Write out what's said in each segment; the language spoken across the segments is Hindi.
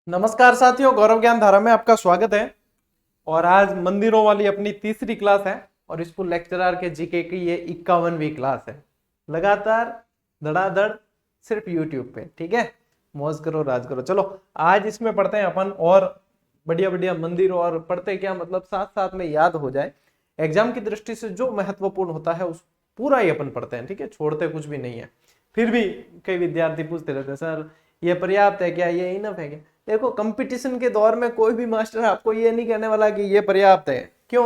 नमस्कार साथियों, गौरव ज्ञान धारा में आपका स्वागत है। और आज मंदिरों वाली अपनी तीसरी क्लास है और स्कूल लेक्चरर के जीके की ये 51वीं क्लास है। लगातार धड़ाधड़ सिर्फ यूट्यूब पे। ठीक है, मौज करो राज करो। चलो आज इसमें पढ़ते हैं अपन और बढ़िया बढ़िया मंदिरों, और पढ़ते क्या मतलब साथ साथ में याद हो जाए। एग्जाम की दृष्टि से जो महत्वपूर्ण होता है उस पूरा ही अपन पढ़ते हैं। ठीक है, छोड़ते कुछ भी नहीं है। फिर भी कई विद्यार्थी पूछते रहते हैं, सर ये पर्याप्त है क्या, ये इनफ है क्या? देखो, कंपटीशन के दौर में कोई भी मास्टर आपको ये नहीं कहने वाला कि ये पर्याप्त है। क्यों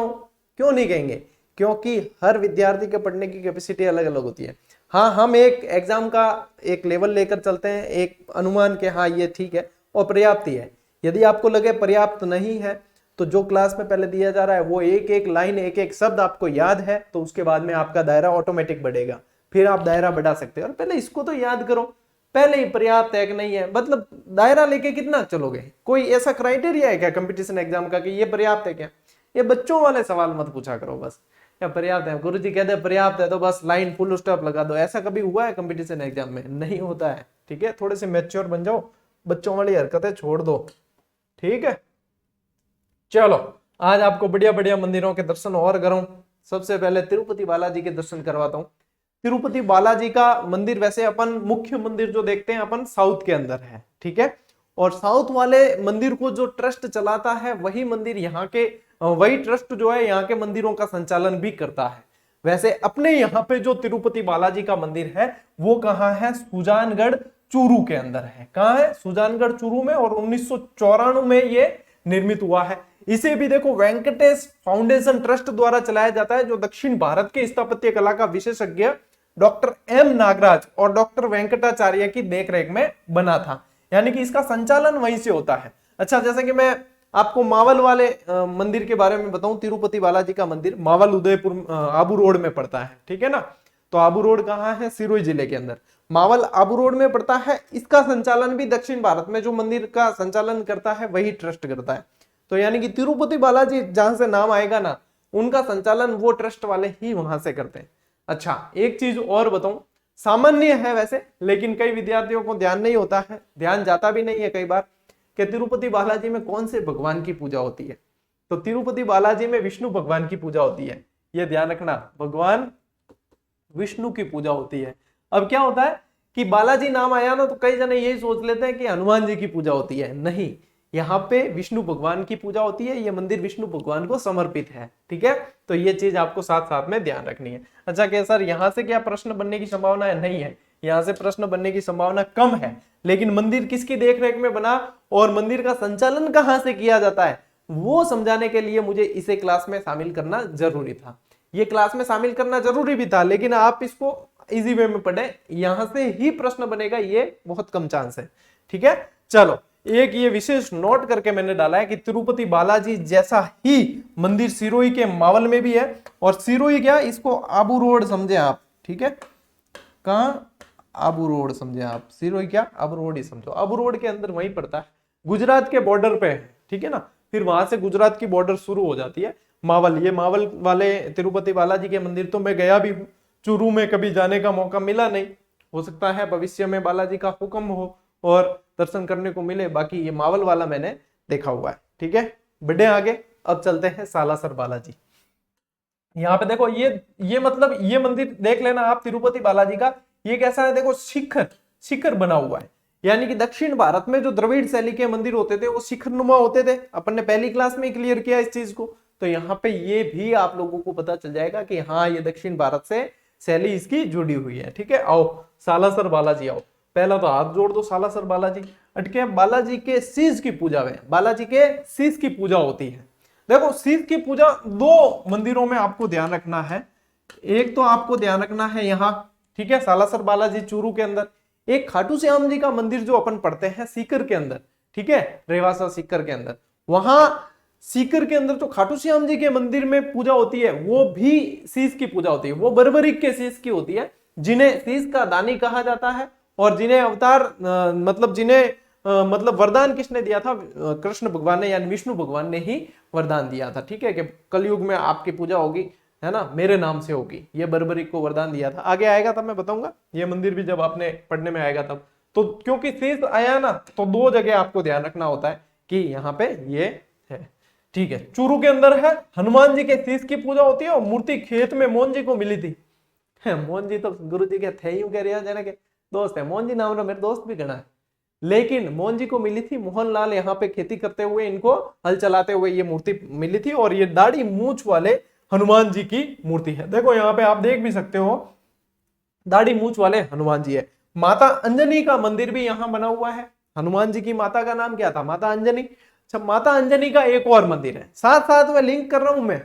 क्यों नहीं कहेंगे? क्योंकि हर विद्यार्थी के पढ़ने की कैपेसिटी अलग अलग होती है। हाँ, हम एक एग्जाम का एक लेवल लेकर चलते हैं, एक अनुमान के हाँ ये ठीक है और पर्याप्त ही है। यदि आपको लगे पर्याप्त नहीं है तो जो क्लास में पहले दिया जा रहा है वो एक एक लाइन एक एक शब्द आपको याद है तो उसके बाद में आपका दायरा ऑटोमेटिक बढ़ेगा। फिर आप दायरा बढ़ा सकते हो। और पहले इसको तो याद करो, पहले ही पर्याप्त है कि नहीं है। मतलब दायरा लेके कितना चलोगे? कोई ऐसा क्राइटेरिया है क्या कंपटीशन एग्जाम का कि ये पर्याप्त है क्या? ये बच्चों वाले सवाल मत पूछा करो। बस क्या पर्याप्त है, गुरुजी कहते हैं पर्याप्त है तो बस लाइन फुल स्टॉप लगा दो। ऐसा कभी हुआ है कंपटीशन एग्जाम में? नहीं होता है। ठीक है, थोड़े से मैच्योर बन जाओ, बच्चों वाली हरकतें छोड़ दो। ठीक है, चलो आज आपको बढ़िया बढ़िया मंदिरों के दर्शन और करूं। सबसे पहले तिरुपति बालाजी के दर्शन करवाता हूं। तिरुपति बालाजी का मंदिर वैसे अपन मुख्य मंदिर जो देखते हैं अपन साउथ के अंदर है। ठीक है, और साउथ वाले मंदिर को जो ट्रस्ट चलाता है वही मंदिर यहाँ के वही ट्रस्ट जो है यहाँ के मंदिरों का संचालन भी करता है। वैसे अपने यहाँ पे जो तिरुपति बालाजी का मंदिर है वो कहाँ है? सुजानगढ़ चूरू के अंदर है। कहाँ है? सुजानगढ़ चूरू में। और 1994 में ये निर्मित हुआ है। इसे भी देखो वेंकटेश फाउंडेशन ट्रस्ट द्वारा चलाया जाता है, जो दक्षिण भारत के स्थापत्य कला का विशेषज्ञ डॉक्टर एम नागराज और डॉक्टर वेंकटाचार्य की देखरेख में बना था। यानी कि इसका संचालन वहीं से होता है। अच्छा, जैसे कि मैं आपको मावल वाले मंदिर के बारे में बताऊं, तिरुपति बालाजी का मंदिर मावल उदयपुर आबू रोड में पड़ता है। ठीक है ना, तो आबू रोड कहाँ है? सिरोही जिले के अंदर। मावल आबू रोड में पड़ता है। इसका संचालन भी दक्षिण भारत में जो मंदिर का संचालन करता है वही ट्रस्ट करता है। तो यानी कि तिरुपति बालाजी जहां से नाम आएगा ना, उनका संचालन वो ट्रस्ट वाले ही वहां से करते हैं। अच्छा, एक चीज और बताऊं, सामान्य है वैसे, लेकिन कई विद्यार्थियों को ध्यान नहीं होता है, ध्यान जाता भी नहीं है कई बार, कि तिरुपति बालाजी में कौन से भगवान की पूजा होती है। तो तिरुपति बालाजी में विष्णु भगवान की पूजा होती है। यह ध्यान रखना, भगवान विष्णु की पूजा होती है। अब क्या होता है कि बालाजी नाम आया ना तो कई जने यही सोच लेते हैं कि हनुमान जी की पूजा होती है। नहीं, यहाँ पे विष्णु भगवान की पूजा होती है। ये मंदिर विष्णु भगवान को समर्पित है। ठीक है, तो ये चीज आपको साथ साथ में ध्यान रखनी है। अच्छा, क्या सर यहाँ से क्या प्रश्न बनने की संभावना है? नहीं है, यहाँ से प्रश्न बनने की संभावना कम है। लेकिन मंदिर किसकी देखरेख में बना और मंदिर का संचालन कहाँ से किया जाता है वो समझाने के लिए मुझे इसे क्लास में शामिल करना जरूरी था। ये क्लास में शामिल करना जरूरी भी था, लेकिन आप इसको इजी वे में पढ़े, यहां से ही प्रश्न बनेगा ये बहुत कम चांस है। ठीक है, चलो एक ये विशेष नोट करके मैंने डाला है कि तिरुपति बालाजी जैसा ही मंदिर सिरोही के मावल में भी है। और सिरोही क्या, इसको आबू रोड समझे आप। ठीक है, कहाँ? आबू रोड समझे आप। सिरोही क्या, आबू रोड ही समझो। आबू रोड के अंदर वहीं पड़ता है, गुजरात के बॉर्डर पे है। ठीक है ना, फिर वहां से गुजरात की बॉर्डर शुरू हो जाती है। मावल, ये मावल वाले तिरुपति बालाजी के मंदिर तो मैं गया भी हूँ। चूरू में कभी जाने का मौका मिला नहीं, हो सकता है भविष्य में बालाजी का हुक्म हो और दर्शन करने को मिले। बाकी ये मावल वाला मैंने देखा हुआ है। ठीक है, बढ़े आगे। अब चलते हैं सालासर बालाजी। यहाँ पे देखो ये मतलब ये मंदिर देख लेना आप तिरुपति बालाजी का। ये कैसा है? देखो, शिखर शिखर बना हुआ है। यानी कि दक्षिण भारत में जो द्रविड़ शैली के मंदिर होते थे वो शिखर नुमा होते थे। अपन ने पहली क्लास में क्लियर किया इस चीज को। तो यहाँ पे ये भी आप लोगों को पता चल जाएगा कि हाँ, ये दक्षिण भारत से शैली इसकी जुड़ी हुई है। ठीक है, आओ सालासर बालाजी आओ। पहला तो हाथ जोड़ दो, सालासर बालाजी अटके। बालाजी के शीश की पूजा में, बालाजी के शीश की पूजा होती है। देखो, शीश की पूजा दो मंदिरों में आपको ध्यान रखना है। एक तो आपको ध्यान रखना है यहाँ, ठीक है, सालासर बालाजी चूरू के अंदर। एक खाटू श्याम जी का मंदिर जो अपन पढ़ते हैं सीकर के अंदर। ठीक है, रेवासा सीकर के अंदर। वहां सीकर के अंदर जो खाटू श्याम जी के मंदिर में पूजा होती है वो भी शीश की पूजा होती है। वो बर्बरीक के शीश की होती है, जिन्हें शीश का दानी कहा जाता है। और जिन्हें अवतार मतलब जिन्हें मतलब वरदान किसने दिया था? कृष्ण भगवान ने, यानी विष्णु भगवान ने ही वरदान दिया था। ठीक है, कि कलयुग में आपकी पूजा होगी, है ना, मेरे नाम से होगी। ये बर्बरीक को वरदान दिया था। आगे आएगा तब मैं बताऊंगा, ये मंदिर भी जब आपने पढ़ने में आएगा तब। तो क्योंकि शीश आया ना, तो दो जगह आपको ध्यान रखना होता है कि यहाँ पे ये है, ठीक है। चूरू के अंदर है हनुमान जी के शीश की पूजा होती है और मूर्ति खेत में मोहन जी को मिली थी। मोहन जी तो गुरु जी के थे, यूं कह रहे हैं जाने के दोस्त है, मोहन जी नाम ना मेरे दोस्त भी गणा है, लेकिन मोहन जी को मिली थी। मोहनलाल यहाँ पे खेती करते हुए, इनको हल चलाते हुए ये मूर्ति मिली थी, और ये दाढ़ी मूछ वाले हनुमान जी की मूर्ति है। देखो यहाँ पे आप देख भी सकते हो, दाढ़ी मूछ वाले हनुमान जी है। माता अंजनी का मंदिर भी यहाँ बना हुआ है। हनुमान जी की माता का नाम क्या था? माता अंजनी। अच्छा, माता अंजनी का एक और मंदिर है, साथ साथ में लिंक कर रहा हूं मैं,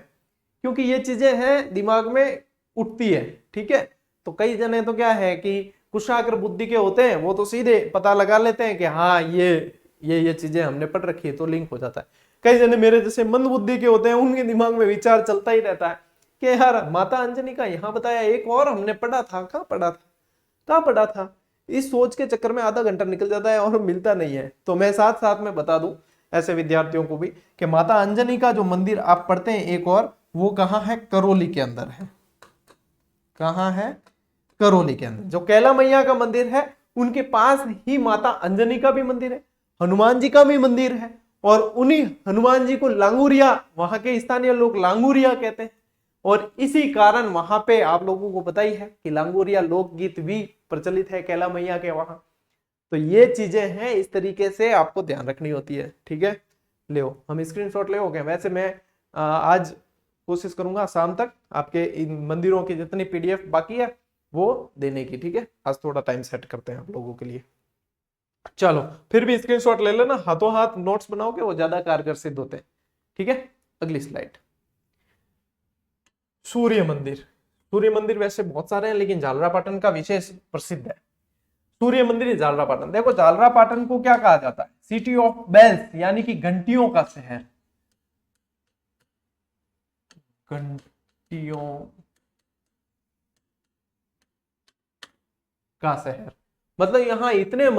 क्योंकि ये चीजें हैं दिमाग में उठती है, ठीक है। तो कई जने तो क्या है कि कुशाग्र बुद्धि के होते हैं, वो तो सीधे पता लगा लेते हैं कि हाँ ये चीजें हमने पढ़ रखी है, तो लिंक हो जाता है। कई जने मेरे जैसे मंद बुद्धि के होते हैं, उनके दिमाग में विचार चलता ही रहता है कि यार माता अंजनी का यहाँ बताया, एक और हमने पढ़ा था, कहाँ पढ़ा था। इस सोच के चक्कर में आधा घंटा निकल जाता है और मिलता नहीं है। तो मैं साथ साथ में बता दूं ऐसे विद्यार्थियों को भी कि माता अंजनी का जो मंदिर आप पढ़ते हैं एक और, वो कहाँ है? करौली के अंदर है। कहाँ है? करौली के अंदर। जो कैला मैया का मंदिर है, उनके पास ही माता अंजनी का भी मंदिर है, हनुमान जी का भी मंदिर है, और उन्हीं हनुमान जी को लांगुरिया, वहां के स्थानीय लोग लांगुरिया कहते हैं। और इसी कारण वहां पे आप लोगों को पता ही है कि लांगुरिया लोकगीत भी प्रचलित है कैला मैया के वहां। तो ये चीजें हैं, इस तरीके से आपको ध्यान रखनी होती है, ठीक है। ले हम स्क्रीनशॉट ले गए। वैसे मैं आज कोशिश करूंगा शाम तक आपके इन मंदिरों की जितनी पीडीएफ बाकी है वो देने की, ठीक है। आज थोड़ा टाइम सेट करते हैं आप लोगों के लिए। चलो, फिर भी स्क्रीनशॉट ले लेना, हाथों हाथ नोट्स बनाओगे वो ज्यादा कारगर सिद्ध होते हैं, ठीक है। अगली स्लाइड। सूर्य मंदिर। सूर्य मंदिर वैसे बहुत सारे हैं, लेकिन झालरापाटन का विशेष प्रसिद्ध है। सूर्य मंदिर झालरापाटन। देखो झालरापाटन को क्या कहा जाता है? सिटी ऑफ बेल्स, यानी कि घंटियों का शहर। घंटियों का शहर मतलब यहाँ इतने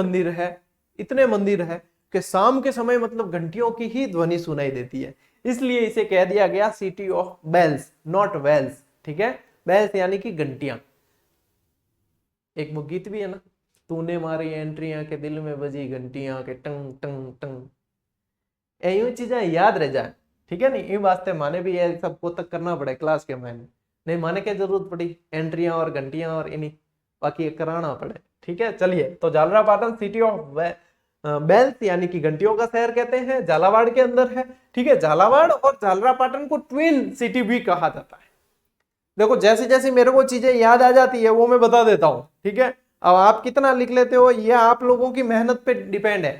मंदिर है कि शाम के समय मतलब घंटियों की ही ध्वनि सुनाई देती है। इसलिए इसे कह दिया गया city of bells, not wells, ठीक है। बेल्स यानी कि घंटियां। एक वो गीत भी है ना, तूने मारी एंट्रियां के दिल में बजी घंटियां के टंग टंग टंग। यूं चीजें याद रह जाए, ठीक है। नहीं, इन वास्ते माने भी ये सबको तक करना पड़े क्लास के मैंने, नहीं माने क्या जरूरत पड़ी, एंट्रियां और घंटियां और इन्हीं बाकी कराना पड़े, ठीक है। चलिए, तो झालरापाटन सिटी ऑफ बेल्स यानी कि घंटियों का शहर कहते हैं, झालावाड़ के अंदर है, ठीक है। झालावाड़ और झालरापाटन को ट्विन सिटी भी कहा जाता है। देखो जैसे जैसे मेरे को चीजें याद आ जाती है वो मैं बता देता हूँ, ठीक है। अब आप कितना लिख लेते हो ये आप लोगों की मेहनत पे डिपेंड है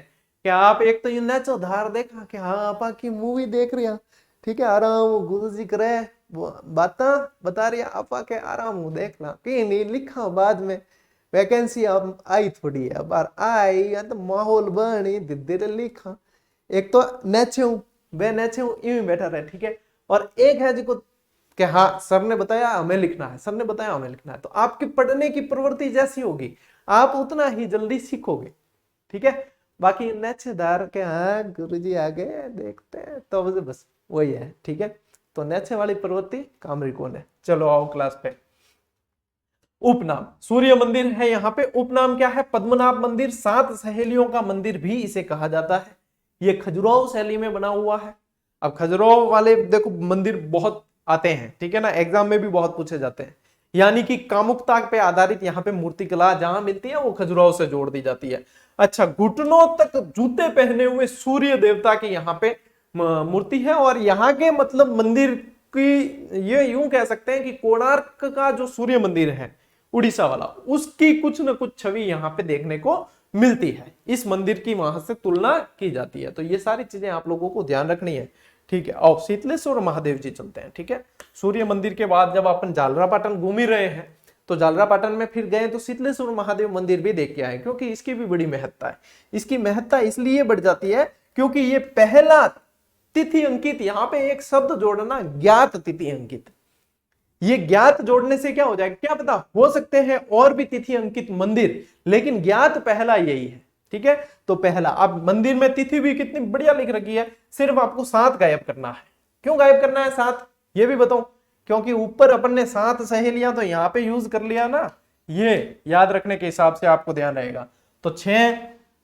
कि आप एक तो ये नेचो धार देखा कि हाँ आपा की मूवी देख रही, ठीक है, आराम गुरु जी करे बात बता रही आपा के आराम देखना कहीं नहीं लिखा, बाद में वैकेंसी अब आई थोड़ी है, बार आई या तो माहौल बनी धीरे लिखा। एक तो नेचे वे नेचे यूं बैठा रहे, ठीक है। और एक है जिसको कि हाँ सर ने बताया हमें लिखना है, सर ने बताया हमें लिखना है, तो आपकी पढ़ने की प्रवृत्ति जैसी होगी आप उतना ही जल्दी सीखोगे, ठीक है। बाकी नेचेदार के हाँ गुरुजी आगे देखते हैं तो बस वही है, ठीक है। तो नेचे वाली प्रवृत्ति कामरी कौन है। चलो आओ क्लास पे। उपनाम। सूर्य मंदिर है यहाँ पे, उपनाम क्या है? पद्मनाभ मंदिर, 7 सहेलियों का मंदिर भी इसे कहा जाता है। ये खजुराहो शैली में बना हुआ है। अब खजुराहो वाले देखो मंदिर बहुत आते हैं, ठीक है ना, एग्जाम में भी बहुत पूछे जाते हैं। यानी कि कामुकता पे आधारित यहाँ पे मूर्ति कला जहां मिलती है वो खजुराहो से जोड़ दी जाती है। अच्छा, घुटनों तक जूते पहने हुए सूर्य देवता की यहाँ पे मूर्ति है। और यहाँ के मतलब मंदिर की ये यूं कह सकते हैं कि कोणार्क का जो सूर्य मंदिर है उड़ीसा वाला, उसकी कुछ न कुछ छवि यहाँ पे देखने को मिलती है। इस मंदिर की वहां से तुलना की जाती है। तो ये सारी चीजें आप लोगों को ध्यान रखनी है, ठीक है। और शीतलेश्वर महादेव जी चलते हैं, ठीक है। सूर्य मंदिर के बाद जब अपन झालरापाटन घूम ही रहे हैं तो झालरापाटन में फिर गए तो शीतलेश्वर महादेव मंदिर भी देख के आए, क्योंकि इसकी भी बड़ी महत्ता है। इसकी महत्ता इसलिए बढ़ जाती है क्योंकि ये पहला तिथि अंकित, यहाँ पे एक शब्द जोड़ना, ज्ञात तिथि अंकित। ये ज्ञात जोड़ने से क्या हो जाएगा क्या पता, हो सकते हैं और भी तिथि अंकित मंदिर, लेकिन ज्ञात पहला यही है, ठीक है। तो पहला, अब मंदिर में तिथि भी कितनी बढ़िया लिख रखी है, सिर्फ आपको 7 गायब करना है। क्यों गायब करना है 7 ये भी बताऊं, क्योंकि ऊपर अपन ने 7 सहेलियां तो यहाँ पे यूज कर लिया ना, ये याद रखने के हिसाब से आपको ध्यान रहेगा। तो 6,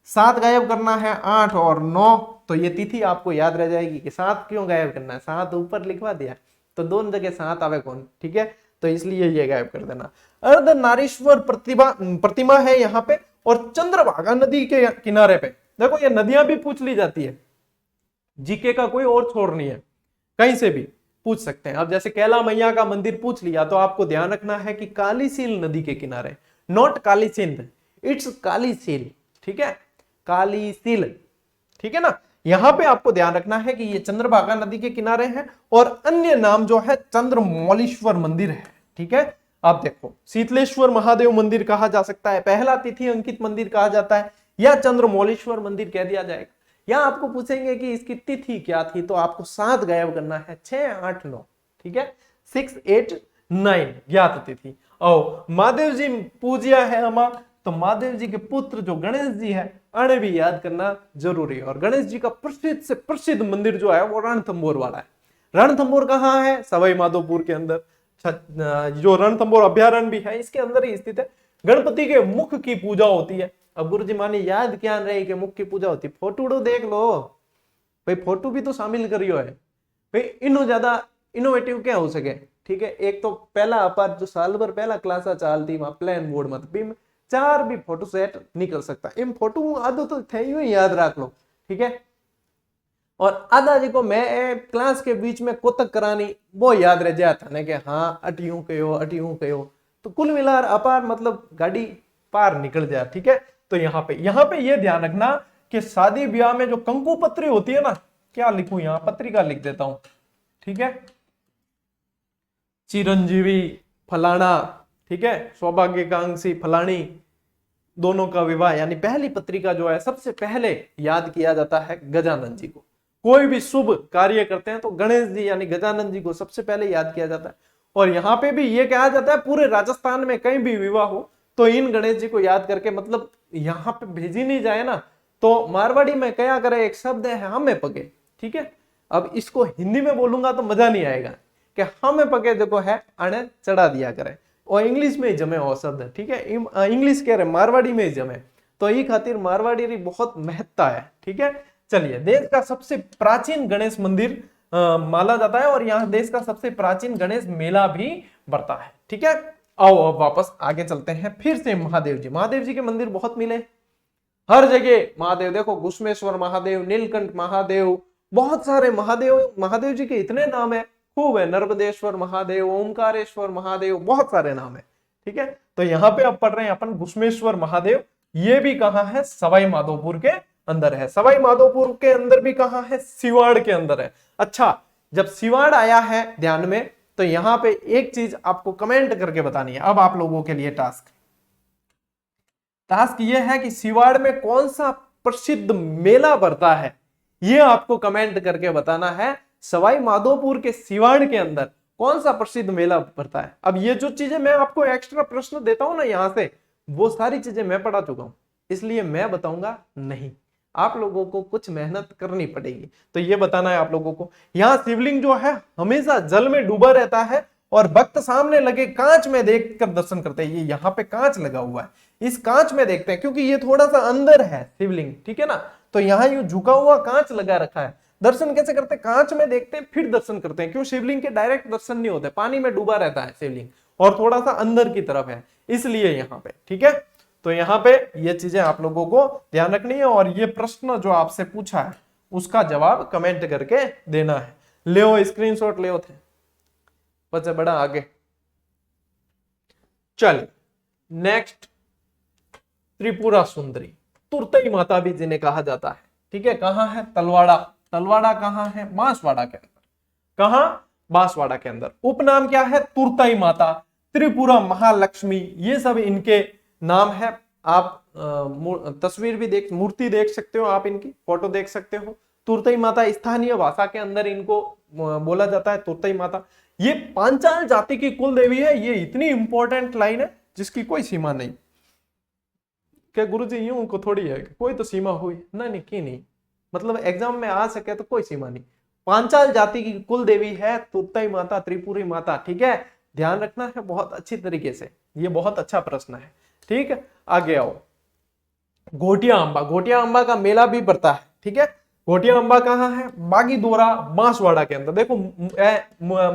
7 गायब करना है, 8 और 9, तो ये तिथि आपको याद रह जाएगी कि 7 क्यों गायब करना है, 7 ऊपर लिखवा दिया तो दोनों जगह 7 आवे कौन, ठीक है, तो इसलिए ये गायब कर देना। अर्धनारीश्वर प्रतिमा है यहाँ पे, और चंद्रभागा नदी के किनारे पे। देखो ये नदियां भी पूछ ली जाती है, जीके का कोई और छोर नहीं है, कहीं से भी पूछ सकते हैं। अब जैसे कैला मैया का मंदिर पूछ लिया तो आपको ध्यान रखना है कि कालीसील नदी के किनारे, नॉट काली सिंध, इट्स कालीसील, ठीक है, कालीसील, ठीक है ना। यहां पे आपको ध्यान रखना है कि ये चंद्रभागा नदी के किनारे है, और अन्य नाम जो है चंद्रमौलीश्वर मंदिर है, ठीक है। आप देखो शीतलेश्वर महादेव मंदिर कहा जा सकता है, पहला तिथि अंकित मंदिर कहा जाता है, या चंद्रमौलीश्वर मंदिर कह दिया जाएगा। या आपको पूछेंगे कि इसकी तिथि क्या थी, तो आपको 7 गायब करना है, 6, 8, 9, ठीक है, 6, 8, 9 ज्ञात तिथि। और महादेव जी पूजिया है हमारा, तो महादेव जी के पुत्र जो गणेश जी है अणे भी याद करना जरूरी है। और गणेश जी का प्रसिद्ध से प्रसिद्ध मंदिर जो है वो रणथंभौर वाला है। रणथंभौर कहाँ है, सवाई माधोपुर के अंदर, जो रणथंभौर अभ्यारण्य भी है इसके अंदर ही स्थित है। गणपति के मुख की पूजा होती है। अब गुरु जी माने याद क्या रहे कि मुख की पूजा होती, फोटो देख लो भाई, फोटो भी तो शामिल करियो है भाई, इनो ज्यादा इनोवेटिव क्या हो सके, ठीक है। एक तो पहला अपार जो साल भर पहला क्लास चलती वहां प्लान बोर्ड मत भी 4 भी फोटो सेट नहीं कर सकता, इन फोटो आधो तो थे ही याद रख लो, ठीक है। और आधा जी को मैं क्लास के बीच में कोतक करानी वो याद रह जाता ने कि हाँ अटियूं कयो, तो कुल मिलाकर अपार मतलब गाड़ी पार निकल जाए, ठीक है। तो यहाँ पे ये ध्यान रखना कि शादी ब्याह में जो कंकु पत्री होती है ना, क्या लिखूं यहाँ, पत्रिका लिख देता हूं, ठीक है, चिरंजीवी फलाना, ठीक है, सौभाग्यकांक्षी फलानी, दोनों का विवाह, यानी पहली पत्रिका जो है सबसे पहले याद किया जाता है गजानन जी को। कोई भी शुभ कार्य करते हैं तो गणेश जी यानी गजानन जी को सबसे पहले याद किया जाता है। और यहाँ पे भी ये कहा जाता है पूरे राजस्थान में कहीं भी विवाह हो तो इन गणेश जी को याद करके, मतलब यहाँ पे भेजी नहीं जाए ना, तो मारवाड़ी में क्या करे, एक शब्द है हमें पगे, ठीक है। अब इसको हिंदी में बोलूंगा तो मजा नहीं आएगा कि हमें पगे देखो है अणे चढ़ा दिया करे, और इंग्लिश में जमे हो शब्द, ठीक है, इंग्लिश कह रहे मारवाड़ी में जमे, तो ये खातिर मारवाड़ी की बहुत महत्ता है, ठीक है। चलिए, देश का सबसे प्राचीन गणेश मंदिर माना जाता है, और यहाँ देश का सबसे प्राचीन गणेश मेला भी बढ़ता है, ठीक है। आओ अब वापस आगे चलते हैं, फिर से महादेव जी के मंदिर बहुत मिले हर जगह। महादेव देखो, घुश्मेश्वर महादेव, नीलकंठ महादेव, बहुत सारे महादेव जी के इतने नाम है, खूब है, नर्मदेश्वर महादेव, ओमकारेश्वर महादेव, बहुत सारे नाम है, ठीक है। तो यहाँ पे अब पढ़ रहे हैं अपन घुश्मेश्वर महादेव, ये भी कहाँ है, सवाई माधोपुर के अंदर है। सवाई माधोपुर के अंदर भी कहाँ है, सिवाड़ के अंदर है। अच्छा, जब सिवाड़ आया है ध्यान में, तो यहाँ पे एक चीज आपको कमेंट करके बतानी है। अब आप लोगों के लिए टास्क ये है कि सिवाड़ में कौन सा प्रसिद्ध मेला बढ़ता है, ये आपको कमेंट करके बताना है। सवाई माधोपुर के सिवाड़ के अंदर कौन सा प्रसिद्ध मेला बढ़ता है। अब ये जो चीजें मैं आपको एक्स्ट्रा प्रश्न देता हूं ना यहां से, वो सारी चीजें मैं पढ़ा चुका हूं, इसलिए मैं बताऊंगा नहीं, आप लोगों को कुछ मेहनत करनी पड़ेगी। तो ये बताना है आप लोगों को। यहाँ शिवलिंग जो है हमेशा जल में डूबा रहता है, और भक्त सामने लगे कांच में देखकर दर्शन करते हैं। ये यहाँ पे कांच लगा हुआ है, इस कांच में देखते हैं, क्योंकि ये थोड़ा सा अंदर है शिवलिंग, ठीक है ना। तो यहाँ यूं झुका हुआ कांच लगा रखा है। दर्शन कैसे करते हैं, कांच में देखते हैं फिर दर्शन करते हैं। क्यों, शिवलिंग के डायरेक्ट दर्शन नहीं होते, पानी में डूबा रहता है शिवलिंग, और थोड़ा सा अंदर की तरफ है, इसलिए यहाँ पे, ठीक है। तो यहाँ पे ये चीजें आप लोगों को ध्यान रखनी है, और ये प्रश्न जो आपसे पूछा है उसका जवाब कमेंट करके देना है। ले स्क्रीनशॉट ले थे बच्चे, बड़ा आगे चल। नेक्स्ट, त्रिपुरा सुंदरी, तुरतई माता भी जिन्हें कहा जाता है, ठीक है। कहाँ है, तलवाड़ा कहाँ है, बांसवाड़ा के अंदर। कहाँ, बांसवाड़ा के अंदर। उपनाम क्या है, तुरतई माता, त्रिपुरा महालक्ष्मी, ये सब इनके नाम है। आप तस्वीर भी मूर्ति देख सकते हो, आप इनकी फोटो देख सकते हो। तुरतई माता स्थानीय भाषा के अंदर इनको बोला जाता है तुरतई माता। ये पांचाल जाति की कुल देवी है। ये इतनी इंपॉर्टेंट लाइन है जिसकी कोई सीमा नहीं। क्या गुरुजी यूं उनको थोड़ी है कोई तो सीमा हुई, नहीं की नहीं, मतलब एग्जाम में आ सके तो कोई सीमा नहीं। पांचाल जाति की कुल देवी है तुरतई माता, त्रिपुरी माता, ठीक है। ध्यान रखना है बहुत अच्छी तरीके से, ये बहुत अच्छा प्रश्न है, ठीक है। आगे आओ, घोटिया अंबा, घोटिया अंबा का मेला भी पड़ता है, ठीक है। घोटिया अंबा कहाँ है? बागीदोरा बांसवाड़ा के अंदर। देखो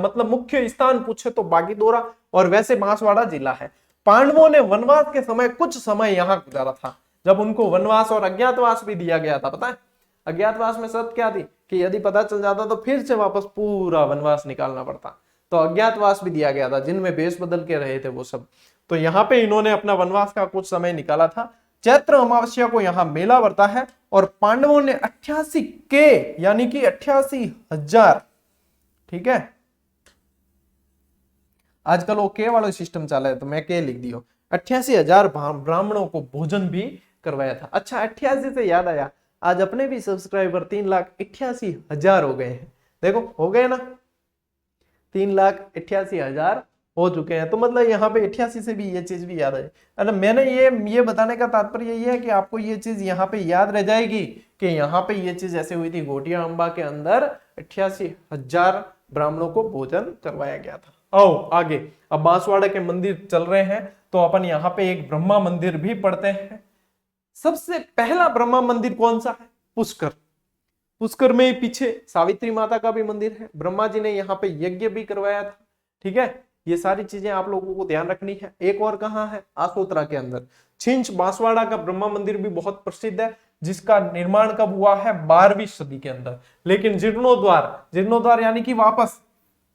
मतलब मुख्य स्थान पूछे तो बागीदोरा, और वैसे बांसवाड़ा जिला है। पांडवों ने वनवास के समय कुछ समय यहाँ गुजारा था, जब उनको वनवास और अज्ञातवास भी दिया गया था, पता है। अज्ञातवास में शर्त क्या थी कि यदि पता चल जाता तो फिर से वापस पूरा वनवास निकालना पड़ता, तो अज्ञातवास भी दिया गया था, जिनमें भेष बदल के रहे थे वो सब। तो यहाँ पे इन्होंने अपना वनवास का कुछ समय निकाला था। चैत्र अमावस्या को यहाँ मेला बढ़ता है, और पांडवों ने 88 के यानी कि 88,000, ठीक है। आजकल वो के वाला सिस्टम चला है तो मैं के लिख दियो। 88,000 ब्राह्मणों को भोजन भी करवाया था। अच्छा, 88 से याद आया, आज अपने भी सब्सक्राइबर 3,88,000 हो गए हैं। देखो हो गए ना, 3,88,000 हो चुके हैं। तो मतलब यहाँ पे 88 से भी ये चीज भी याद है। अरे मैंने ये बताने का तात्पर्य ये है कि आपको ये चीज यहाँ पे याद रह जाएगी कि यहाँ पे ये चीज ऐसे हुई थी, घोटिया अंबा के अंदर 88,000 ब्राह्मणों को भोजन करवाया गया था। आओ आगे, अब बांसवाड़ा के मंदिर चल रहे हैं, तो अपन यहाँ पे एक ब्रह्मा मंदिर भी पढ़ते हैं। सबसे पहला ब्रह्मा मंदिर कौन सा है? पुष्कर। पुष्कर में पीछे सावित्री माता का भी मंदिर है, ब्रह्मा जी ने यहाँ पे यज्ञ भी करवाया था, ठीक है। ये सारी चीजें आप लोगों को ध्यान रखनी है। एक और कहाँ है? आसोतरा के अंदर। छिंच बांसवाड़ा का ब्रह्मा मंदिर भी बहुत प्रसिद्ध है, जिसका निर्माण कब हुआ है? 12वीं सदी के अंदर। लेकिन जीर्णोद्वार यानी कि वापस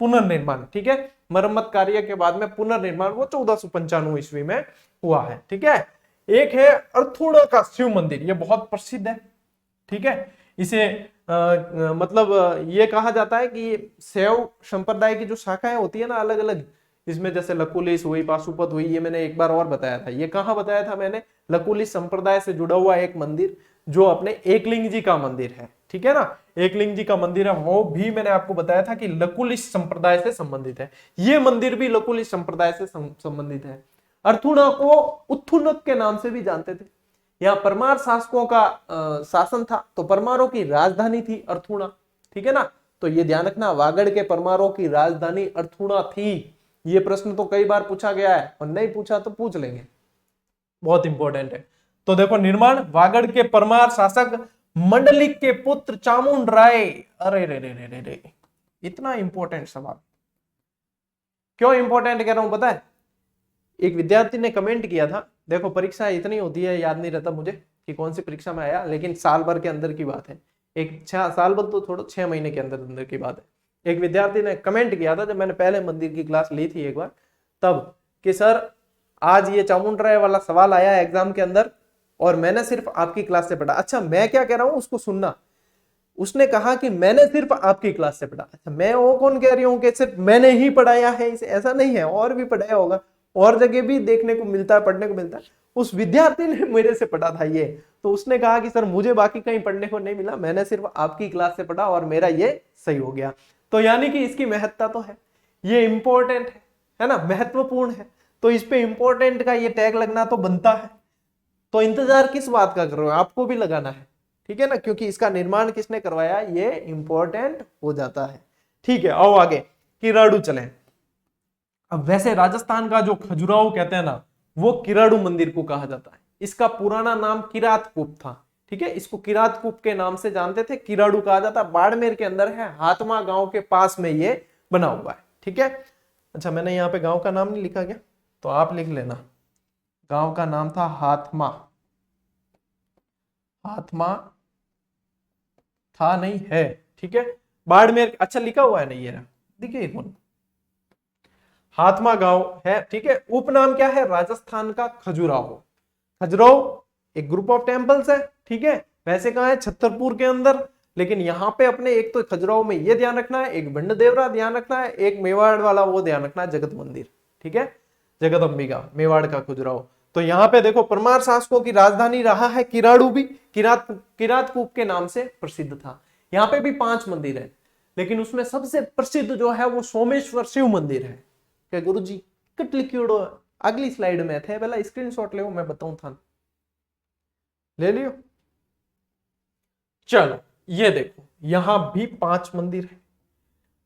पुनर्निर्माण, ठीक है। मरम्मत कार्य के बाद में पुनर्निर्माण वो 1495 ईस्वी में हुआ है, ठीक है। एक है अर्थुणा का शिव मंदिर, ये बहुत प्रसिद्ध है, ठीक है। इसे मतलब ये कहा जाता है कि शैव संप्रदाय की जो शाखाएं होती है ना अलग अलग, इसमें जैसे लकुलिश हुई, पाशुपत हुई, ये मैंने एक बार और बताया था। ये कहाँ बताया था मैंने? लकुलिश संप्रदाय से जुड़ा हुआ एक मंदिर जो अपने एकलिंग जी का मंदिर है, ठीक है ना। एकलिंग जी का मंदिर है, वो भी मैंने आपको बताया था कि लकुलिश संप्रदाय से संबंधित है। ये मंदिर भी लकुलिश संप्रदाय से संबंधित है। अर्थुणा को उत्थुनक के नाम से भी जानते थे। यहाँ परमार शासकों का शासन था, तो परमारों की राजधानी थी अर्थुणा, ठीक है ना। तो ये ध्यान रखना, वागड़ के परमारों की राजधानी अर्थुणा थी। ये प्रश्न तो कई बार पूछा गया है, और नहीं पूछा तो पूछ लेंगे, बहुत इंपॉर्टेंट है। तो देखो, निर्माण वागड़ के परमार शासक मंडलिक के पुत्र चामुंड राय। अरे रे रे रे रे रे, इतना इंपॉर्टेंट सवाल क्यों इंपॉर्टेंट कह रहा हूं पता है? एक विद्यार्थी ने कमेंट किया था, देखो परीक्षा इतनी होती है, याद नहीं रहता मुझे कि कौन सी परीक्षा में आया, लेकिन साल भर के अंदर की बात है, एक 6 साल भर तो छोड़ो, 6 महीने के अंदर अंदर की बात है। एक विद्यार्थी ने कमेंट किया था, जब मैंने पहले मंदिर की क्लास ली थी एक बार, तब कि सर आज ये चामुंडराय वाला सवाल आया एग्जाम के अंदर, और मैंने सिर्फ आपकी क्लास से पढ़ा। अच्छा, मैं क्या कह रहा हूं उसको सुनना। उसने कहा कि मैंने सिर्फ आपकी क्लास से पढ़ा। अच्छा, मैं वो कौन कह रही हूँ कि सिर्फ मैंने ही पढ़ाया है इसे? ऐसा नहीं है, और भी पढ़ाया होगा, और जगह भी देखने को मिलता है, पढ़ने को मिलता है। उस विद्यार्थी ने मेरे से पढ़ा था ये, तो उसने कहा कि सर मुझे बाकी कहीं पढ़ने को नहीं मिला, मैंने सिर्फ आपकी क्लास से पढ़ा और मेरा ये सही हो गया। तो यानी कि इसकी महत्ता तो है, ये इंपॉर्टेंट है ना, महत्वपूर्ण है, तो इस पे इंपॉर्टेंट का ये टैग लगना तो बनता है। तो इंतजार किस बात का कर रहे हो? आपको भी लगाना है, ठीक है ना, क्योंकि इसका निर्माण किसने करवाया ये इंपॉर्टेंट हो जाता है। ठीक है, आओ आगे किराड़ू चलें। अब वैसे राजस्थान का जो खजुराहो कहते हैं ना, वो किराड़ू मंदिर को कहा जाता है। इसका पुराना नाम किरातकूप था, ठीक है। इसको किरातकूप के नाम से जानते थे, किराड़ू कहा जाता। बाड़मेर के अंदर है, हाथमा गांव के पास में ये बना हुआ है, ठीक है। अच्छा, मैंने यहाँ पे गांव का नाम नहीं लिखा क्या? तो आप लिख लेना, गांव का नाम था हाथमा। हाथमा था नहीं है, ठीक है। बाड़मेर, अच्छा लिखा हुआ है नहीं, ये देखिए कौन, हाथमा गांव है, ठीक है। उपनाम क्या है? राजस्थान का खजुराहो। खजुराहो एक ग्रुप ऑफ टेम्पल्स है, ठीक है। वैसे कहाँ है? छतरपुर के अंदर। लेकिन यहाँ पे अपने एक तो खजुराहो में ये ध्यान रखना है, एक बंडदेवरा ध्यान रखना है, एक मेवाड़ वाला वो ध्यान रखना है, जगत मंदिर, ठीक है। जगत अंबिका, मेवाड़ का खजुराहो। तो यहाँ पे देखो, परमार शासकों की राजधानी रहा है किराड़ू भी, किरातकूप के नाम से प्रसिद्ध था। यहाँ पे भी 5 मंदिर है, लेकिन उसमें सबसे प्रसिद्ध जो है वो सोमेश्वर शिव मंदिर है। क्या गुरु जी कट लिखियोड़ो अगली स्लाइड में थे, पहला स्क्रीनशॉट ले, मैं बताऊं था, ले लियो। चलो ये देखो, यहां भी 5 मंदिर है।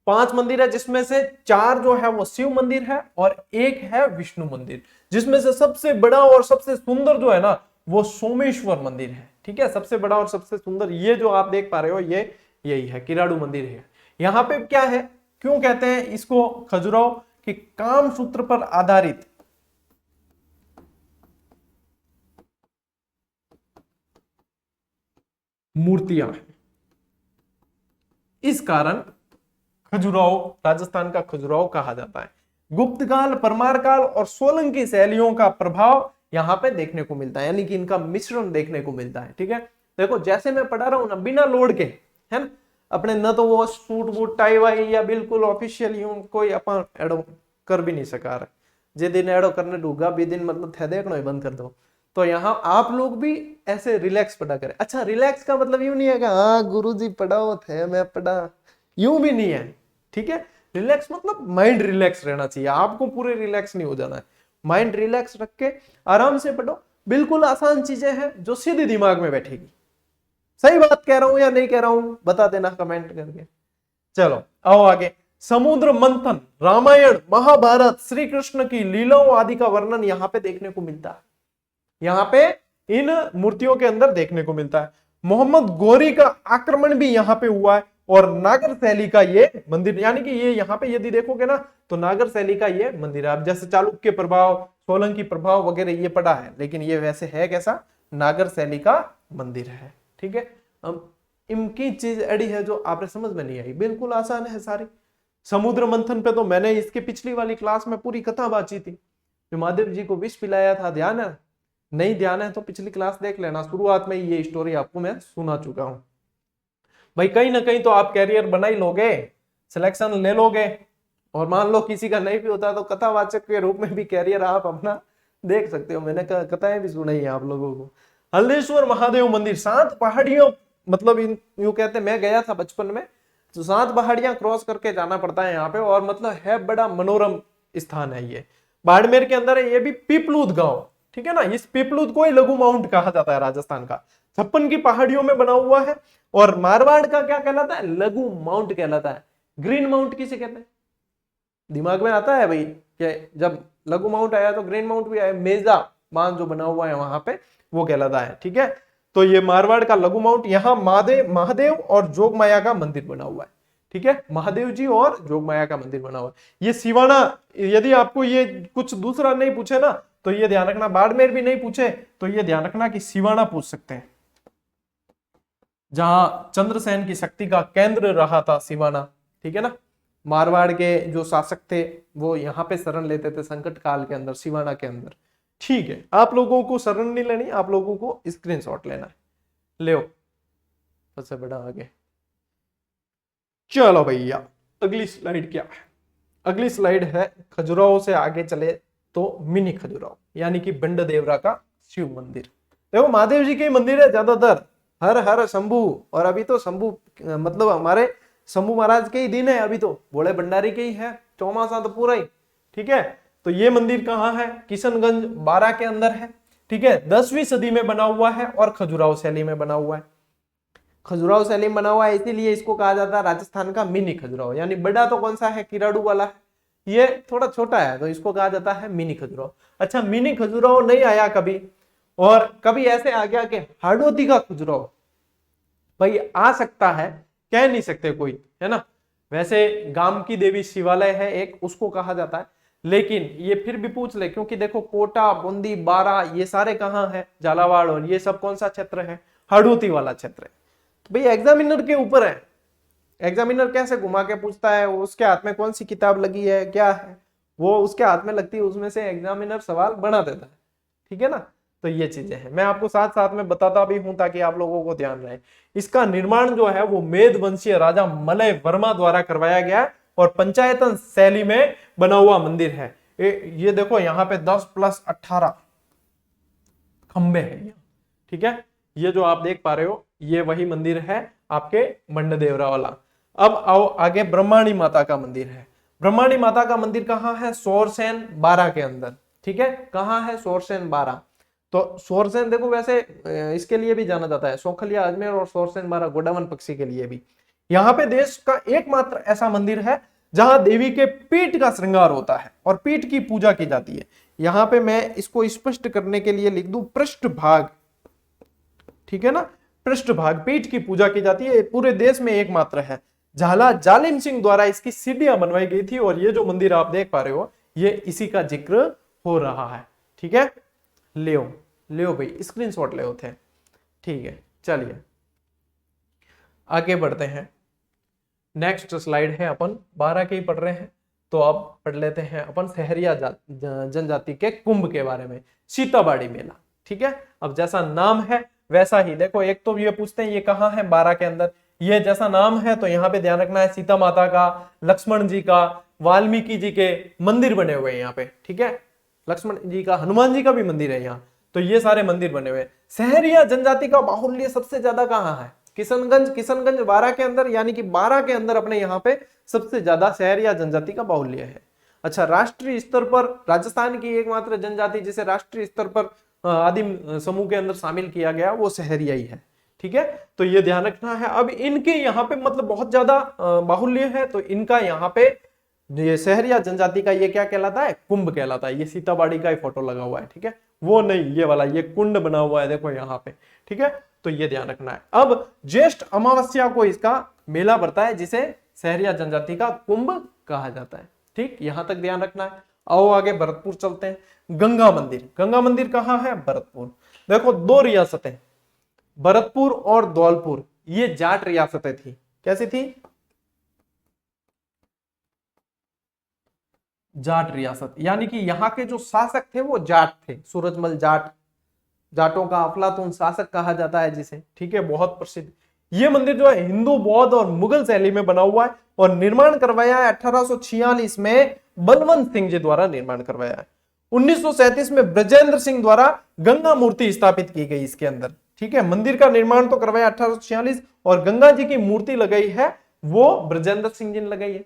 5 मंदिर है, जिसमें से 4 जो है वो शिव मंदिर है और एक है विष्णु मंदिर, जिसमें से सबसे बड़ा और सबसे सुंदर जो है ना, वो सोमेश्वर मंदिर है। ठीक है, सबसे बड़ा और सबसे सुंदर ये जो आप देख पा रहे हो ये यही है, किराड़ू मंदिर है। यहाँ पे क्या है, क्यों कहते हैं इसको खजुराहो, कि काम सूत्र पर आधारित मूर्तियां हैं, इस कारण खजुराहो राजस्थान का खजुराहो कहा जाता है। गुप्त काल, परमार काल और सोलंकी शैलियों का प्रभाव यहाँ पे देखने को मिलता है, यानी कि इनका मिश्रण देखने को मिलता है। ठीक है, देखो जैसे मैं पढ़ा रहा हूं ना, बिना लोड के, है ना, अपने न तो वो सूट बूट टाई वाई या बिल्कुल ऑफिशियल यूं कोई अपन एडो कर भी नहीं सका रहा, जे दिन एडो करने डूगा बी दिन मतलब थे देखना ही बंद कर दो। तो यहाँ आप लोग भी ऐसे रिलैक्स पढ़ा करें। अच्छा, रिलैक्स का मतलब यूं नहीं है कि हाँ गुरुजी पढ़ाओ थे मैं पढ़ा, यूं भी नहीं है। ठीक है, रिलैक्स मतलब माइंड रिलैक्स रहना चाहिए, आपको पूरे रिलैक्स नहीं हो जाना है। माइंड रिलैक्स रख के आराम से पढ़ो, बिल्कुल आसान चीजें हैं जो सीधे दिमाग में बैठेगी। सही बात कह रहा हूं या नहीं कह रहा हूं बता देना कमेंट करके। चलो आओ आगे। समुद्र मंथन, रामायण, महाभारत, श्री कृष्ण की लीलाओं आदि का वर्णन यहाँ पे देखने को मिलता है, यहाँ पे इन मूर्तियों के अंदर देखने को मिलता है। मोहम्मद गौरी का आक्रमण भी यहाँ पे हुआ है, और नागर शैली का ये मंदिर, यानी कि ये यहाँ पे यदि देखोगे ना तो नागर शैली का ये मंदिर है। अब जैसे चालुक्य प्रभाव, सोलंकी प्रभाव वगैरह ये पड़ा है, लेकिन ये वैसे है कैसा, नागर शैली का मंदिर है। ठीक है, इनकी चीज अड़ी है जो आपने समझ में नहीं आई, बिल्कुल आसान है सारी। समुद्र मंथन पे तो मैंने इसके पिछली वाली क्लास में पूरी कथा बांची थी, जो महादेव जी को विष पिलाया था, ध्यान है? नहीं ध्यान है तो पिछली क्लास देख लेना, शुरुआत में ये स्टोरी आपको मैं सुना चुका हूं। भाई कहीं ना कहीं तो आप कैरियर बना ही लोगे, सिलेक्शन ले लोगे, और मान लो किसी का नहीं भी होता तो कथावाचक के रूप में भी कैरियर आप अपना देख सकते हो। मैंने कथाएं भी सुनाई है आप लोगों को। हल्देश्वर महादेव मंदिर 7 पहाड़ियों, मतलब इन यूं कहते, मैं गया था बचपन में, तो 7 पहाड़ियां क्रॉस करके जाना पड़ता है यहाँ पे, और मतलब है बड़ा मनोरम स्थान है ये। बाड़मेर के अंदर है ये भी पीपलूद गांव। ठीक है ना, इस पीपलूद को ही लघु माउंट कहा जाता है राजस्थान का, 56 की पहाड़ियों में बना हुआ है। और मारवाड़ का क्या कहलाता है, लघु माउंट कहलाता है। ग्रीन माउंट किसे कहते हैं, दिमाग में आता है भाई, कि जब लघु माउंट आया तो ग्रीन माउंट भी आया, मेजा बांध जो बना हुआ है वहां पे वो कहलाता है। ठीक है, तो ये मारवाड़ का लघु माउंट, यहाँ महादेव और जोगमाया का मंदिर बना हुआ है। ठीक है, महादेव जी और जोगमाया का मंदिर बना हुआ है। ये सिवाना, यदि आपको ये कुछ दूसरा नहीं पूछे ना तो ये ध्यान रखना, बाड़मेर भी नहीं पूछे तो ये ध्यान रखना कि सिवाना पूछ सकते हैं, जहां चंद्रसेन की शक्ति का केंद्र रहा था सिवाना। ठीक है ना, मारवाड़ के जो शासक थे वो यहाँ पे शरण लेते थे संकट काल के अंदर, सिवाना के अंदर। ठीक है, आप लोगों को शरण नहीं लेनी, आप लोगों को स्क्रीनशॉट लेना है, ले सबसे बड़ा आगे। चलो भैया अगली स्लाइड क्या है, अगली स्लाइड है खजुराहो से आगे चले तो मिनी खजुराहो, यानी कि बंडदेवरा का शिव मंदिर। देखो महादेव जी के मंदिर है ज्यादातर, हर हर शंभू, और अभी तो शंभू मतलब हमारे शंभू महाराज के ही दिन है, अभी तो भोले भंडारी के ही है, चौमासा तो पूरा ही। ठीक है, तो ये मंदिर कहाँ है, किशनगंज 12 के अंदर है। ठीक है, 10वीं सदी में बना हुआ है और खजुराहो शैली में बना हुआ है। खजुराहो शैली में बना हुआ है, इसीलिए इसको कहा जाता है राजस्थान का मिनी खजुराहो। यानी बड़ा तो कौन सा है, किराड़ू वाला है, ये थोड़ा छोटा है तो इसको कहा जाता है मिनी खजुराहो। अच्छा, मिनी खजुराहो नहीं आया कभी, और कभी ऐसे आ गया कि हाड़ोती का खजुराहो, भाई आ सकता है, कह नहीं सकते कोई, है ना। वैसे गाम की देवी शिवालय है एक, उसको कहा जाता है, लेकिन ये फिर भी पूछ ले, क्योंकि देखो कोटा, बूंदी, बारा ये सारे कहाँ है, झालावाड़, और ये सब कौन सा क्षेत्र है, हाड़ोती वाला क्षेत्र है। तो भाई एग्जामिनर के ऊपर है, एग्जामिनर कैसे घुमा के पूछता है, उसके हाथ में कौन सी किताब लगी है, क्या है वो उसके हाथ में लगती है, उसमें से एग्जामिनर सवाल बना देता है। ठीक है ना, तो ये चीजें हैं, मैं आपको साथ साथ में बताता भी हूं ताकि आप लोगों को ध्यान रहे। इसका निर्माण जो है वो मेद वंशीय राजा मलय वर्मा द्वारा करवाया गया और पंचायतन शैली में बना हुआ मंदिर है। ये देखो यहाँ पे 10+18 खंबे हैं। ठीक है, ये जो आप देख पा रहे हो ये वही मंदिर है आपके बंडदेवरा वाला। अब आओ आगे, ब्रह्माणी माता का मंदिर है। ब्रह्माणी माता का मंदिर कहाँ है, सोरसेन 12 के अंदर। ठीक है, कहाँ है, सोरसेन 12। तो सोरसेन देखो वैसे इसके लिए भी जाना जाता है, सोखलिया अजमेर और सोरसेन 12 गोडावन पक्षी के लिए भी। यहाँ पे देश का एकमात्र ऐसा मंदिर है जहां देवी के पीठ का श्रृंगार होता है और पीठ की पूजा की जाती है। यहां पे मैं इसको स्पष्ट करने के लिए लिख दूं पृष्ठभाग, ठीक है ना, पृष्ठभाग, पीठ की पूजा की जाती है। पूरे देश में एकमात्र है। झाला जालिम सिंह द्वारा इसकी सीढ़ियां बनवाई गई थी और ये जो मंदिर आप देख पा रहे हो ये इसी का जिक्र हो रहा है। ठीक है, ले भाई स्क्रीनशॉट ले होते हैं। ठीक है, चलिए आगे बढ़ते हैं। नेक्स्ट स्लाइड है, अपन 12 के ही पढ़ रहे हैं, तो अब पढ़ लेते हैं अपन सहरिया जनजाति के कुंभ के बारे में, सीताबाड़ी मेला। ठीक है, अब जैसा नाम है वैसा ही देखो, एक तो ये पूछते हैं ये कहाँ है, 12 के अंदर। ये जैसा नाम है तो यहाँ पे ध्यान रखना है सीता माता का, लक्ष्मण जी का, वाल्मीकि जी के मंदिर बने हुए हैं यहाँ पे। ठीक है, लक्ष्मण जी का, हनुमान जी का भी मंदिर है यहाँ, तो ये सारे मंदिर बने हुए हैं। सहरिया जनजाति का बाहुल्य सबसे ज्यादा कहाँ है? किशनगंज 12 के अंदर, यानी कि 12 के अंदर अपने यहाँ पे सबसे ज्यादा सहरिया जनजाति का बाहुल्य है। अच्छा, राष्ट्रीय स्तर पर राजस्थान की एकमात्र जनजाति जिसे राष्ट्रीय स्तर पर आदिम समूह के अंदर शामिल किया गया वो सहरिया ही है। ठीक है, तो ये ध्यान रखना है। अब इनके यहाँ पे मतलब बहुत ज्यादा बाहुल्य है, तो इनका यहाँ पे ये सहरिया जनजाति का ये क्या कहलाता है? कुंभ कहलाता है। ये सीताबाड़ी का ही फोटो लगा हुआ है, ठीक है, वो नहीं, ये वाला, ये कुंड बना हुआ है देखो यहाँ पे। ठीक है, तो ये ध्यान रखना है। अब ज्येष्ठ अमावस्या को इसका मेला पड़ता है जिसे सहरिया जनजाति का कुंभ कहा जाता है। ठीक, यहां तक ध्यान रखना है। आओ आगे भरतपुर चलते हैं। गंगा मंदिर कहाँ है? भरतपुर। देखो, दो रियासतें, भरतपुर और धौलपुर, ये जाट रियासतें थी। कैसी थी? जाट रियासत, यानी कि यहाँ के जो शासक थे वो जाट थे। सूरजमल जाट, जाटों का अफलातून शासक कहा जाता है जिसे। ठीक है, बहुत प्रसिद्ध। ये मंदिर जो है हिंदू, बौद्ध और मुगल शैली में बना हुआ है और निर्माण करवाया है 1846 में बलवंत सिंह जी द्वारा निर्माण करवाया है। 1937 में ब्रजेंद्र सिंह द्वारा गंगा मूर्ति स्थापित की गई इसके अंदर। ठीक है, मंदिर का निर्माण तो करवाया 1846 और गंगा जी की मूर्ति लगाई है वो ब्रजेंद्र सिंह जी ने लगाई है।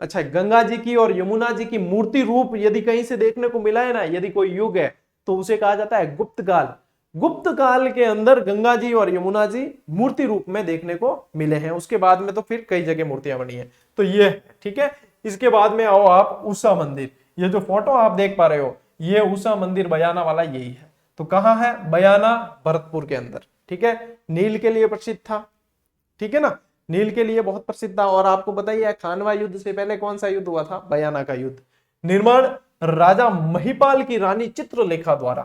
अच्छा, गंगा जी की और यमुना जी की मूर्ति रूप यदि कहीं से देखने को मिला है ना, यदि कोई युग है तो उसे कहा जाता है गुप्त काल। गुप्त काल के अंदर गंगा जी और यमुना जी मूर्ति रूप में देखने को मिले हैं। उसके बाद में तो फिर कई जगह मूर्तियां बनी है, तो ये। ठीक है, इसके बाद में आओ आप उषा मंदिर। ये जो फोटो आप देख पा रहे हो ये उषा मंदिर बयाना वाला यही है। तो कहाँ है? बयाना, भरतपुर के अंदर। ठीक है, नील के लिए प्रसिद्ध था। ठीक है ना, नील के लिए बहुत प्रसिद्ध था। और आपको बताइए खानवा युद्ध से पहले कौन सा युद्ध हुआ था? बयाना का युद्ध। निर्माण राजा महिपाल की रानी चित्रलेखा द्वारा।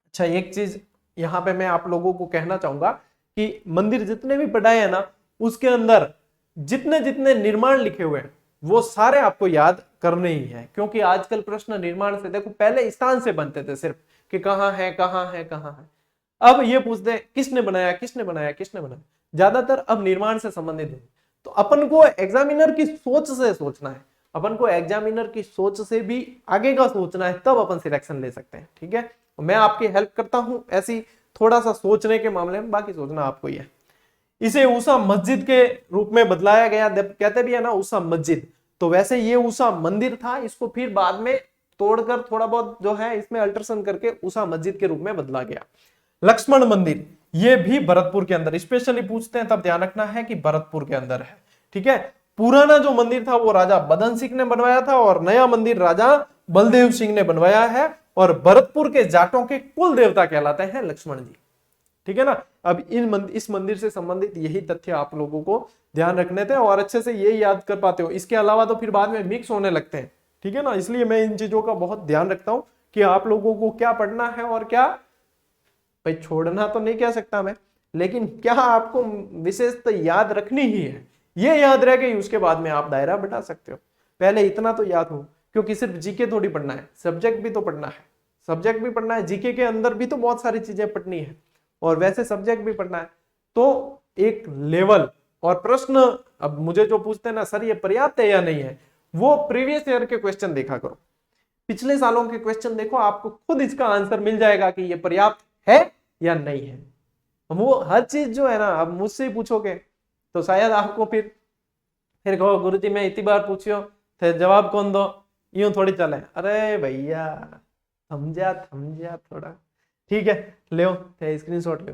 अच्छा, एक चीज यहां पे मैं आप लोगों को कहना चाहूंगा कि मंदिर जितने भी बनाए हैं ना, उसके अंदर जितने जितने निर्माण लिखे हुए हैं वो सारे आपको याद करने ही है। क्योंकि आजकल प्रश्न निर्माण से, देखो पहले स्थान से बनते थे सिर्फ कि कहाँ है कहाँ है कहाँ है, अब ये पूछते हैं किसने बनाया किसने बनाया किसने बनाया, ज्यादातर अब निर्माण से संबंधित है। तो अपन को एग्जामिनर की सोच से सोचना है, अपन को एग्जामिनर की सोच से भी आगे का सोचना है, तब अपन सिलेक्शन ले सकते हैं। ठीक है, मैं आपकी हेल्प करता हूं ऐसी थोड़ा सा सोचने के मामले में, बाकी सोचना आपको ही है। इसे उषा मस्जिद के रूप में बदलाया गया, कहते भी है ना उषा मस्जिद, तो वैसे ये उषा मंदिर था, इसको फिर बाद में तोड़कर थोड़ा बहुत जो है इसमें अल्ट्रेशन करके उषा मस्जिद के रूप में बदला गया। लक्ष्मण मंदिर, ये भी भरतपुर के अंदर, स्पेशली पूछते हैं तब ध्यान रखना है कि भरतपुर के अंदर है। ठीक है, पुराना जो मंदिर था वो राजा बदन सिंह ने बनवाया था और नया मंदिर राजा बलदेव सिंह ने बनवाया है। और भरतपुर के जाटों के कुल देवता कहलाते हैं लक्ष्मण जी। ठीक है ना, अब इस मंदिर से संबंधित यही तथ्य आप लोगों को ध्यान रखने थे और अच्छे से ये याद कर पाते हो। इसके अलावा तो फिर बाद में मिक्स होने लगते हैं। ठीक है ना, इसलिए मैं इन चीजों का बहुत ध्यान रखता हूं कि आप लोगों को क्या पढ़ना है और क्या, भाई छोड़ना तो नहीं कह सकता मैं, लेकिन क्या आपको विशेषता याद रखनी ही है। ये याद रह गई, उसके बाद में आप दायरा बढ़ा सकते हो। पहले इतना तो याद हो, क्योंकि सिर्फ जीके थोड़ी पढ़ना है, सब्जेक्ट भी तो पढ़ना है, सब्जेक्ट भी पढ़ना है, जीके के अंदर भी तो बहुत सारी चीजें पढ़नी है और वैसे सब्जेक्ट भी पढ़ना है। तो एक लेवल और प्रश्न, अब मुझे जो पूछते हैं ना सर ये पर्याप्त है या नहीं है, वो प्रीवियस ईयर के क्वेश्चन देखा करो, पिछले सालों के क्वेश्चन देखो, आपको खुद इसका आंसर मिल जाएगा कि ये पर्याप्त है या नहीं है। वो हर चीज जो है ना, अब मुझसे पूछोगे तो शायद आपको फिर कहो गुरुजी मैं इतनी बार पूछियो थे जवाब कौन दो, यूं थोड़ी चले। अरे भैया समझा थोड़ा। ठीक है, ले स्क्रीनशॉट ले,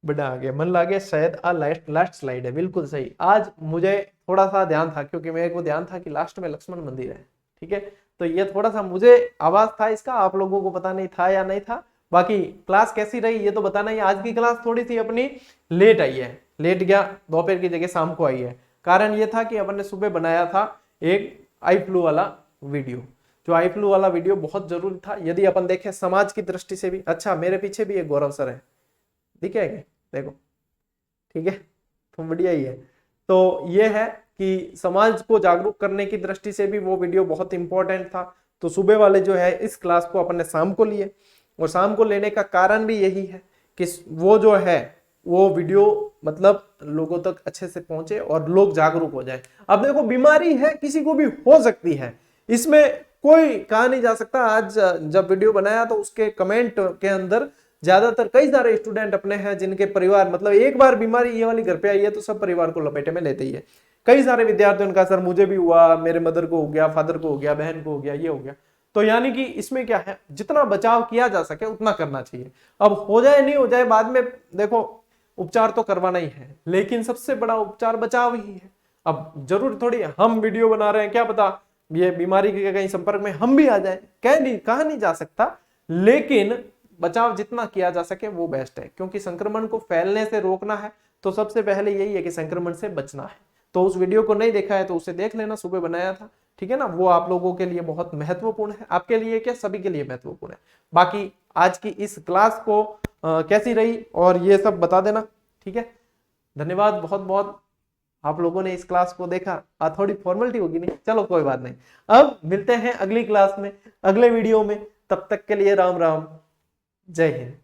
बड़ा आ गया, मन लागे शायद। लास्ट स्लाइड है, बिल्कुल सही। आज मुझे थोड़ा सा ध्यान था, क्योंकि मेरे को ध्यान था कि लास्ट में लक्ष्मण मंदिर है, ठीक है। तो ये थोड़ा सा मुझे आवाज था इसका, आप लोगों को पता नहीं था या नहीं था। बाकी क्लास कैसी रही ये तो बताना ही। आज की क्लास थोड़ी सी अपनी लेट आई है, लेट गया, दोपहर की जगह शाम को आई है। कारण ये था कि अपन ने सुबह बनाया था एक आई फ्लू वाला वीडियो, जो आई फ्लू वाला वीडियो बहुत जरूरी था यदि अपन देखें समाज की दृष्टि से भी। अच्छा, मेरे पीछे भी एक गौरव सर है, दिखे क्या, देखो, ठीक है, तो बढ़िया ही है। तो ये है कि समाज को जागरूक करने की दृष्टि से भी वो वीडियो बहुत इंपॉर्टेंट था। तो सुबह वाले जो है इस क्लास को अपन ने शाम को लिए, और शाम को लेने का कारण भी यही है कि वो जो है वो वीडियो मतलब लोगों तक अच्छे से पहुंचे और लोग जागरूक हो जाए। अब देखो, बीमारी है, किसी को भी हो सकती है, इसमें कोई कहा नहीं जा सकता। आज जब वीडियो बनाया तो उसके कमेंट के अंदर ज्यादातर कई सारे स्टूडेंट अपने हैं जिनके परिवार मतलब एक बार बीमारी ये वाली घर पे आई है तो सब परिवार को लपेटे में लेते ही है। कई सारे विद्यार्थियों का सर मुझे भी हुआ, मेरे मदर को हो गया, फादर को हो गया, बहन को हो गया, ये हो गया। तो यानी कि इसमें क्या है, जितना बचाव किया जा सके उतना करना चाहिए। अब हो जाए नहीं हो जाए बाद में देखो, उपचार तो करवाना ही है, लेकिन सबसे बड़ा उपचार बचाव ही है। अब जरूर थोड़ी हम वीडियो बना रहे हैं, क्या पता ये बीमारी के कहीं संपर्क में हम भी आ जाए, कहा नहीं जा सकता, लेकिन बचाव जितना किया जा सके वो बेस्ट है। क्योंकि संक्रमण को फैलने से रोकना है तो सबसे पहले यही है कि संक्रमण से बचना है। तो उस वीडियो को नहीं देखा है तो उसे देख लेना, सुबह बनाया था, ठीक है ना। वो आप लोगों के लिए बहुत महत्वपूर्ण है, आपके लिए क्या, सभी के लिए महत्वपूर्ण है। बाकी आज की इस क्लास को कैसी रही और ये सब बता देना, ठीक है। धन्यवाद बहुत बहुत, आप लोगों ने इस क्लास को देखा। थोड़ी फॉर्मेलिटी होगी नहीं, चलो कोई बात नहीं। अब मिलते हैं अगली क्लास में, अगले वीडियो में। तब तक के लिए राम राम, जय हिंद।